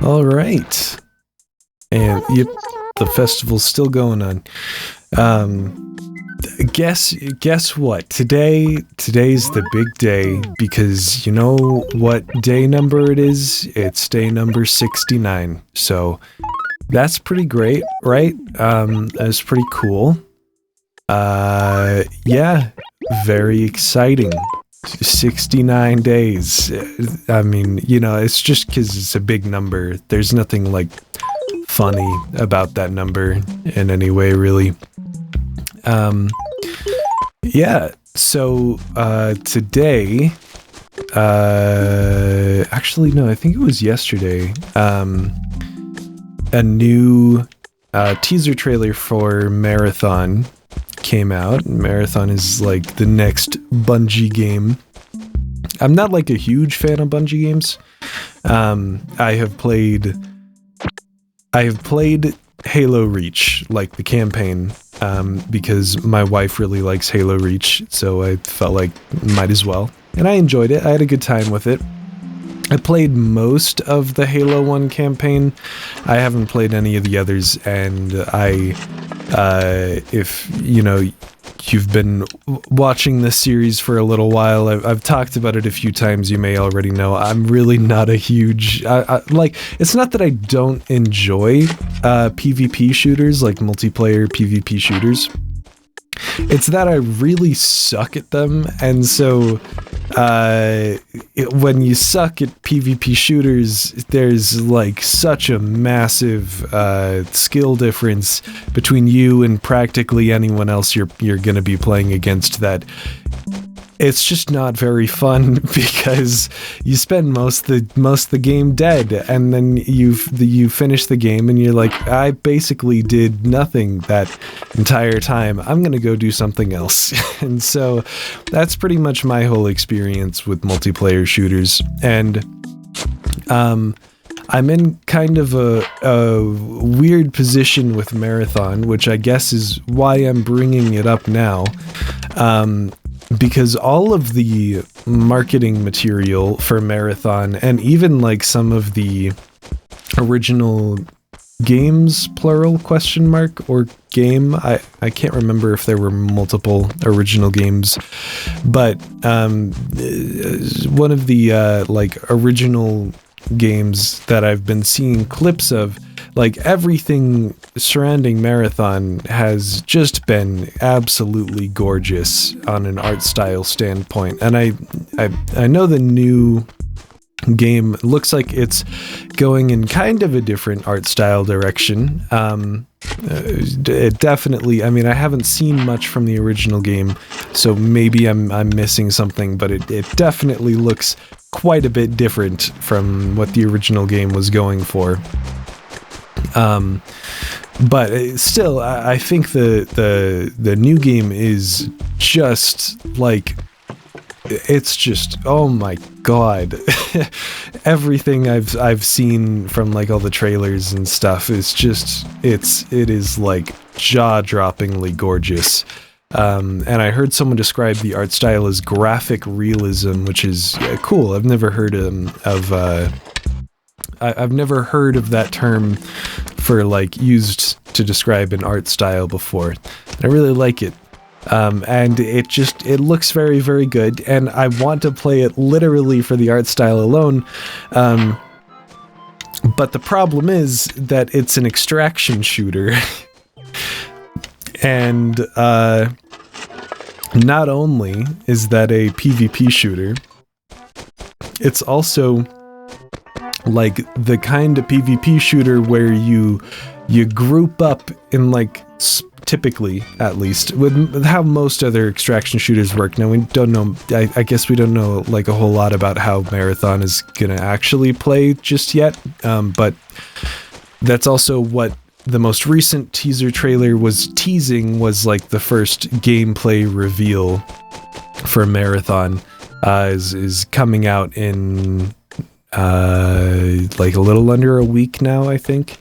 All right. And yep, the festival's still going on. Guess what? Today's the big day because you know what day number it is? It's day number 69. So that's pretty great, right? That's pretty cool. Yeah, very exciting. 69 days. I mean, you know, it's just because it's a big number. There's nothing like funny about that number in any way, really. Yeah, so today, actually no, I think it was yesterday, a new teaser trailer for Marathon came out. Marathon is like the next Bungie game. I'm not like a huge fan of Bungie games. I have played Halo Reach, like the campaign, because my wife really likes Halo Reach, so I felt like might as well. And I enjoyed it. I had a good time with it. I played most of the Halo 1 campaign. I haven't played any of the others, and if, you know, you've been watching this series for a little while, I've talked about it a few times, you may already know, I'm really not a huge, like, it's not that I don't enjoy PvP shooters, like multiplayer PvP shooters. It's that I really suck at them, and so when you suck at PvP shooters, there's like such a massive skill difference between you and practically anyone else you're gonna be playing against that it's just not very fun because you spend most of the game dead, and then you finish the game and you're like, I basically did nothing that entire time. I'm gonna go do something else. And so that's pretty much my whole experience with multiplayer shooters. And I'm in kind of a weird position with Marathon, which I guess is why I'm bringing it up now. Because all of the marketing material for Marathon, and even like some of the original games, plural, question mark, or game, I can't remember if there were multiple original games, but one of the like original games that I've been seeing clips of, like everything surrounding Marathon has just been absolutely gorgeous on an art style standpoint. And I know the new game looks like it's going in kind of a different art style direction. It definitely, I mean, I haven't seen much from the original game, so maybe I'm missing something, but it definitely looks quite a bit different from what the original game was going for. But still, I think the new game is just like, it's just, oh my god. Everything I've seen from like all the trailers and stuff is just, it is like jaw-droppingly gorgeous. And I heard someone describe the art style as graphic realism, which is cool. I've never heard I've never heard of that term for like used to describe an art style before. I really like it. And it looks very, very good, and I want to play it literally for the art style alone. But the problem is that it's an extraction shooter. And not only is that a PvP shooter, it's also like the kind of PvP shooter where you group up in like, typically at least, with how most other extraction shooters work. Now we don't know, I guess we don't know like a whole lot about how Marathon is gonna actually play just yet, but that's also what the most recent teaser trailer was teasing, was like the first gameplay reveal for Marathon is coming out in like a little under a week now, I think.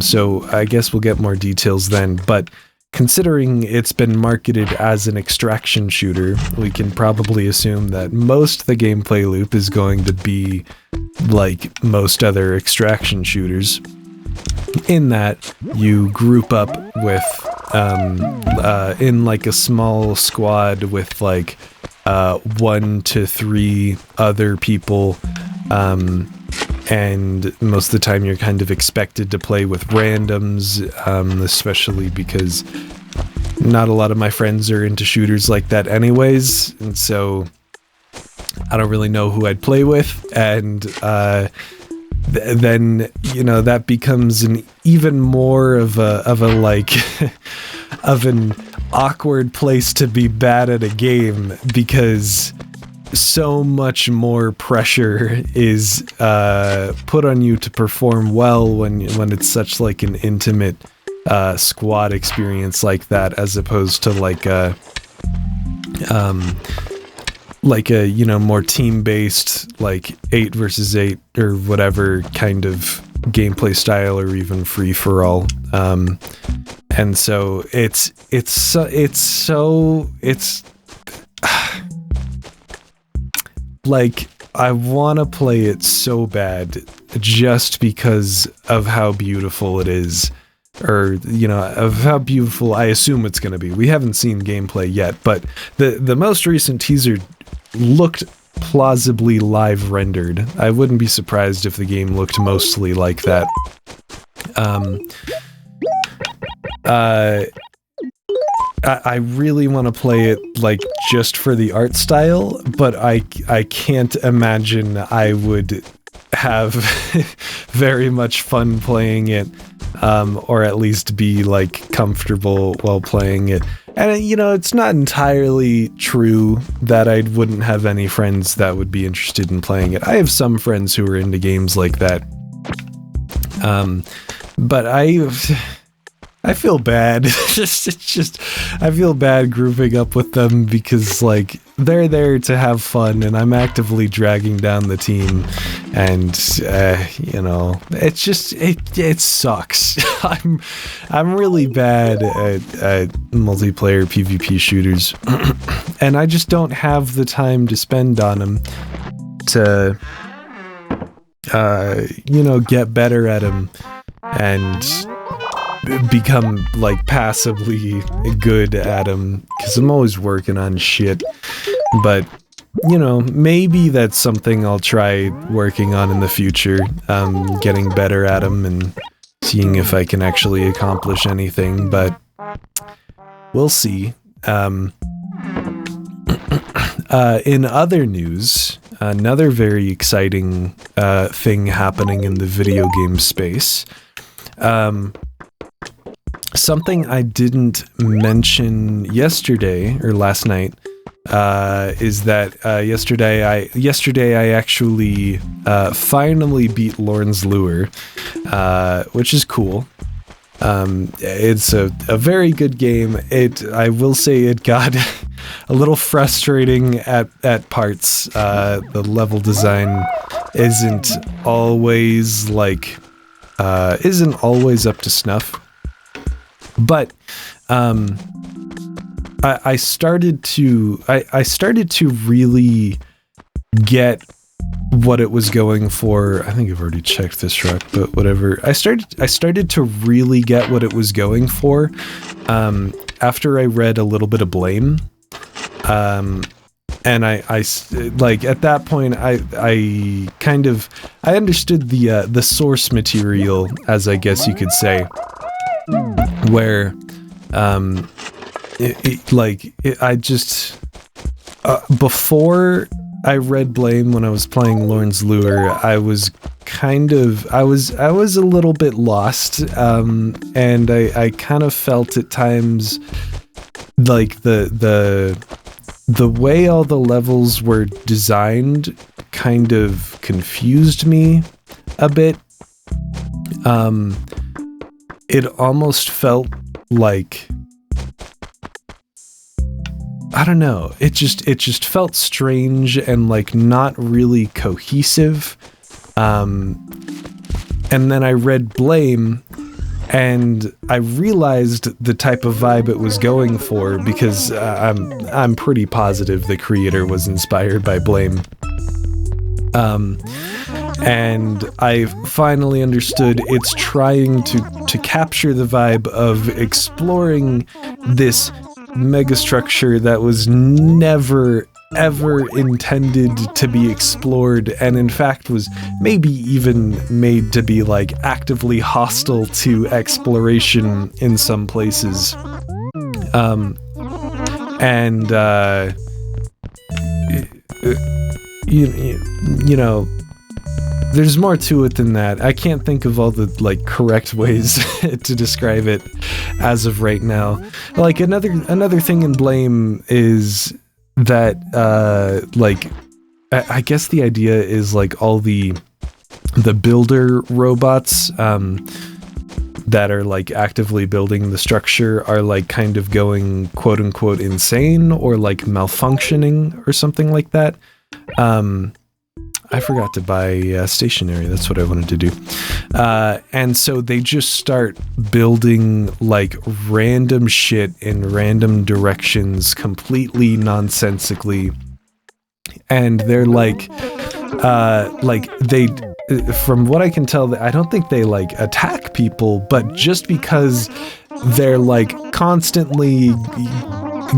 So I guess we'll get more details then, but considering it's been marketed as an extraction shooter, we can probably assume that most of the gameplay loop is going to be like most other extraction shooters, in that you group up with in like a small squad with like 1 to 3 other people, and most of the time you're kind of expected to play with randoms, especially because not a lot of my friends are into shooters like that anyways, and so I don't really know who I'd play with, and then, you know, that becomes an even more of a like of an awkward place to be bad at a game, because so much more pressure is put on you to perform well when it's such like an intimate squad experience like that, as opposed to like a you know, more team-based, like 8 versus 8 or whatever kind of gameplay style, or even free-for-all. And so it's like, I want to play it so bad just because of how beautiful it is, or, you know, of how beautiful I assume it's going to be. We haven't seen gameplay yet, but the most recent teaser looked plausibly live rendered. I wouldn't be surprised if the game looked mostly like that. I really want to play it like just for the art style, but I can't imagine I would have very much fun playing it, or at least be like comfortable while playing it. And, you know, it's not entirely true that I wouldn't have any friends that would be interested in playing it. I have some friends who are into games like that. But I feel bad. It's just, I feel bad grouping up with them, because like they're there to have fun and I'm actively dragging down the team, and you know, it's just, it sucks. I'm really bad at multiplayer PvP shooters, and I just don't have the time to spend on them to you know, get better at them and become like passively good at them, because I'm always working on shit. But, you know, maybe that's something I'll try working on in the future, getting better at them and seeing if I can actually accomplish anything, but we'll see. In other news, another very exciting thing happening in the video game space. Something I didn't mention yesterday, or last night, is that yesterday I actually finally beat Lorne's Lure, which is cool. It's a very good game. I will say it got a little frustrating at parts. The level design isn't always up to snuff. But I started to really get what it was going for. I think I've already checked this truck, but whatever. I started to really get what it was going for after I read a little bit of Blame. And I like, at that point I understood the source material, as I guess you could say, where before I read Blame, when I was playing Lorne's Lure, I was a little bit lost, and I kind of felt at times like the way all the levels were designed kind of confused me a bit. It almost felt like, I don't know, it just felt strange and like not really cohesive. And then I read Blame, And I realized the type of vibe it was going for because I'm pretty positive the creator was inspired by Blame. And I finally understood it's trying to capture the vibe of exploring this megastructure that was never ever intended to be explored, and in fact was maybe even made to be like actively hostile to exploration in some places. You know, there's more to it than that. I can't think of all the like correct ways to describe it as of right now. Like another thing in Blame is that like I guess the idea is like all the builder robots that are like actively building the structure are like kind of going quote unquote insane or like malfunctioning or something like that. I forgot to buy stationery. That's what I wanted to do. And so they just start building like random shit in random directions, completely nonsensically. And they're like they, from what I can tell, I don't think they like attack people, but just because they're like constantly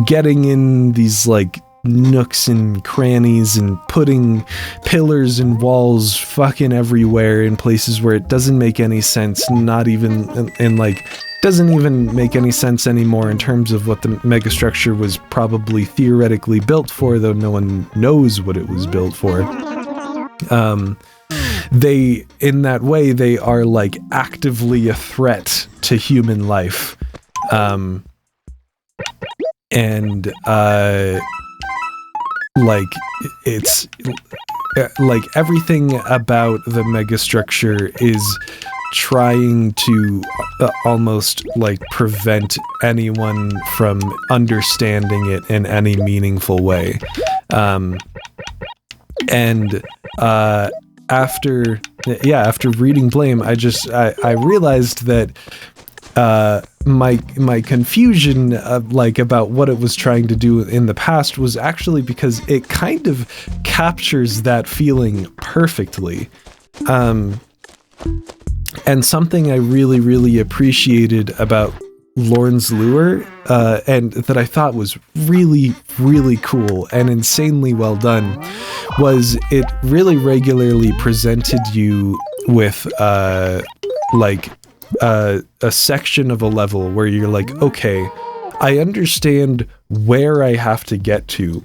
getting in these like nooks and crannies and putting pillars and walls fucking everywhere in places where it doesn't make any sense, not even and like doesn't even make any sense anymore in terms of what the megastructure was probably theoretically built for, though no one knows what it was built for. They, in that way, they are like actively a threat to human life. Like it's like everything about the megastructure is trying to almost like prevent anyone from understanding it in any meaningful way. After reading Blame, I realized that my confusion like about what it was trying to do in the past was actually because it kind of captures that feeling perfectly. And something I really, really appreciated about Lorne's Lure, and that I thought was really, really cool and insanely well done, was it really regularly presented you with like a section of a level where you're like, okay, I understand where I have to get to,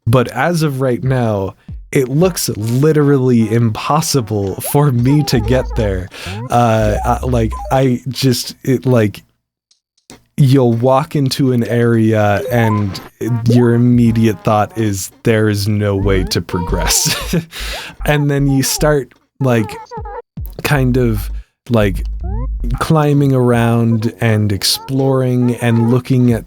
but as of right now, it looks literally impossible for me to get there. You'll walk into an area and your immediate thought is there is no way to progress. And then you start like kind of like climbing around and exploring and looking at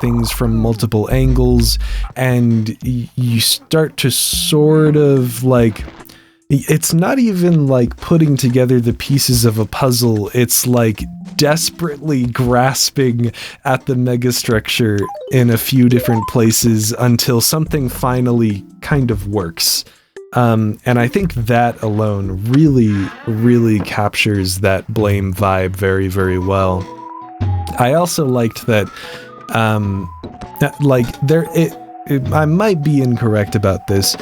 things from multiple angles, and you start to sort of like, it's not even like putting together the pieces of a puzzle, it's like desperately grasping at the megastructure in a few different places until something finally kind of works. And I think that alone really, really captures that Blame vibe very, very well. I also liked that, I might be incorrect about this.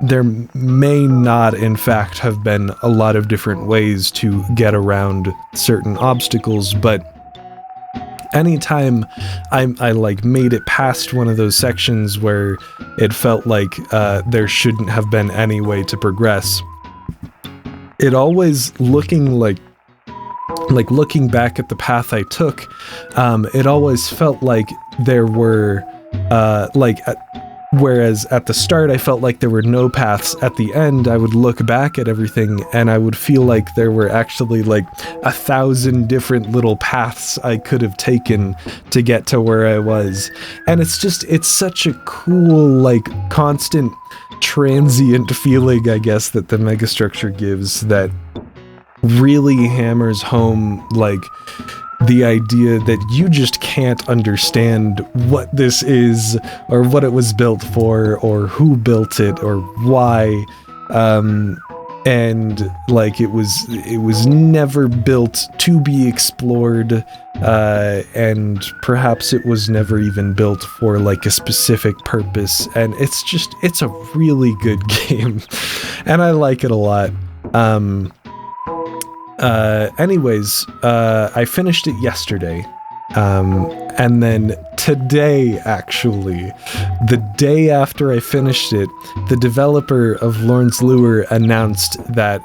There may not, in fact, have been a lot of different ways to get around certain obstacles, but anytime I like made it past one of those sections where it felt like there shouldn't have been any way to progress, it always looking back at the path I took, it always felt like there were whereas at the start I felt like there were no paths, at the end I would look back at everything and I would feel like there were actually like 1,000 different little paths I could have taken to get to where I was. And it's such a cool, like, constant transient feeling, I guess, that the megastructure gives, that really hammers home, like, the idea that you just can't understand what this is, or what it was built for, or who built it, or why. And like it was never built to be explored, and perhaps it was never even built for like a specific purpose. And it's a really good game, and I like it a lot. Anyways, I finished it yesterday, and then today, actually, the day after I finished it, the developer of Lawrence Lure announced that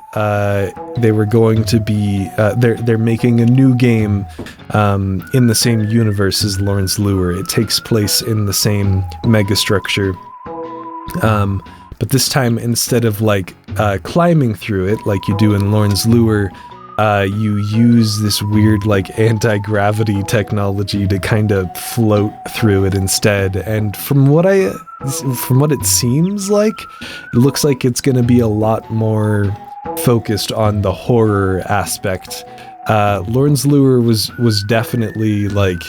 they were going to be they're making a new game in the same universe as Lawrence Lure. It takes place in the same megastructure. But this time, instead of like climbing through it like you do in Lawrence Lure, you use this weird like anti-gravity technology to kind of float through it instead. And from what it seems like, it looks like it's going to be a lot more focused on the horror aspect. Lawrence Lure was definitely like,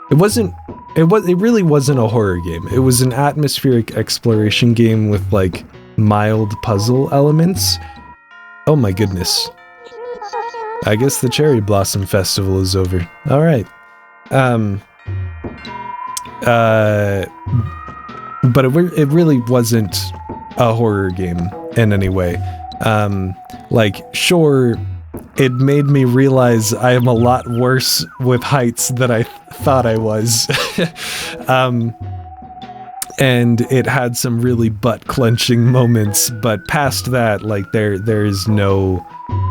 it really wasn't a horror game. It was an atmospheric exploration game with like mild puzzle elements. Oh my goodness. I guess the Cherry Blossom Festival is over. All right. But it really wasn't a horror game in any way. Like, sure, it made me realize I am a lot worse with heights than I thought I was. And it had some really butt-clenching moments, but past that, like, there is no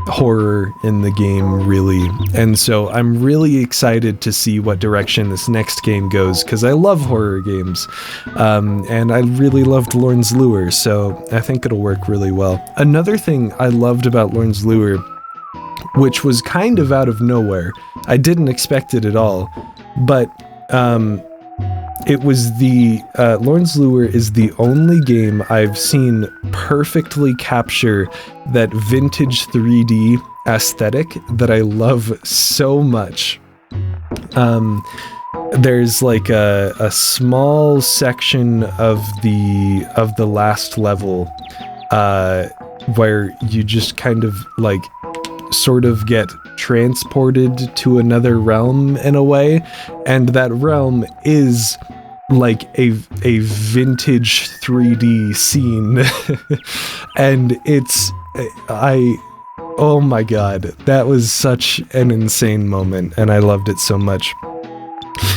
horror in the game, really. And so I'm really excited to see what direction this next game goes, because I love horror games, and I really loved Lawrence Lure, so I think it'll work really well. Another thing I loved about Lawrence Lure, which was kind of out of nowhere, I didn't expect it at all, but it was Lawrence Lure is the only game I've seen perfectly capture that vintage 3D aesthetic that I love so much. There's like a small section of the last level where you just kind of like sort of get transported to another realm in a way, and that realm is like a vintage 3D scene. And oh my god, that was such an insane moment, and I loved it so much.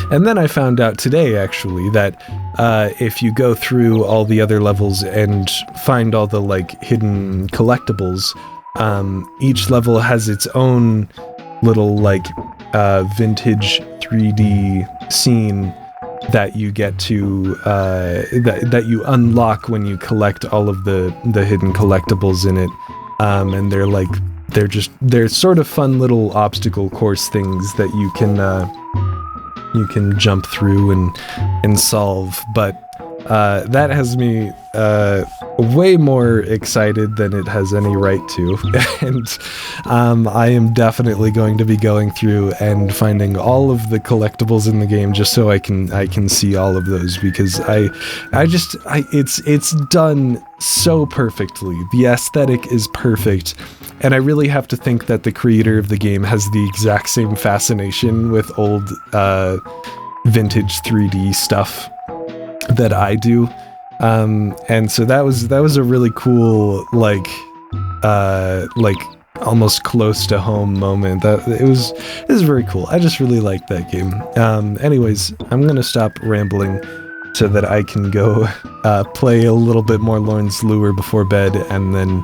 And then I found out today, actually, that if you go through all the other levels and find all the like hidden collectibles, each level has its own little like vintage 3D scene that you get to that you unlock when you collect all of the hidden collectibles in it, and they're sort of fun little obstacle course things that you can jump through and solve. But that has me way more excited than it has any right to, and I am definitely going to be going through and finding all of the collectibles in the game just so I can see all of those, because it's done so perfectly. The aesthetic is perfect, and I really have to think that the creator of the game has the exact same fascination with old vintage 3D stuff that I do. And so that was a really cool, like almost close to home moment. It was very cool. I just really liked that game. Anyways, I'm gonna stop rambling so that I can go play a little bit more Lawrence Lure before bed, and then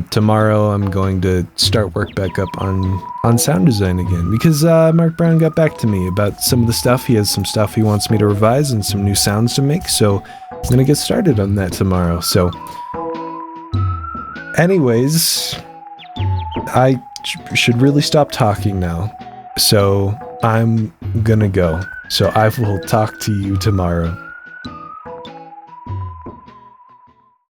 tomorrow I'm going to start work back up on sound design again, because Mark Brown got back to me about some of the stuff. He has some stuff he wants me to revise and some new sounds to make, so I'm gonna get started on that tomorrow. So anyways, I should really stop talking now, so I'm gonna go. So I will talk to you tomorrow.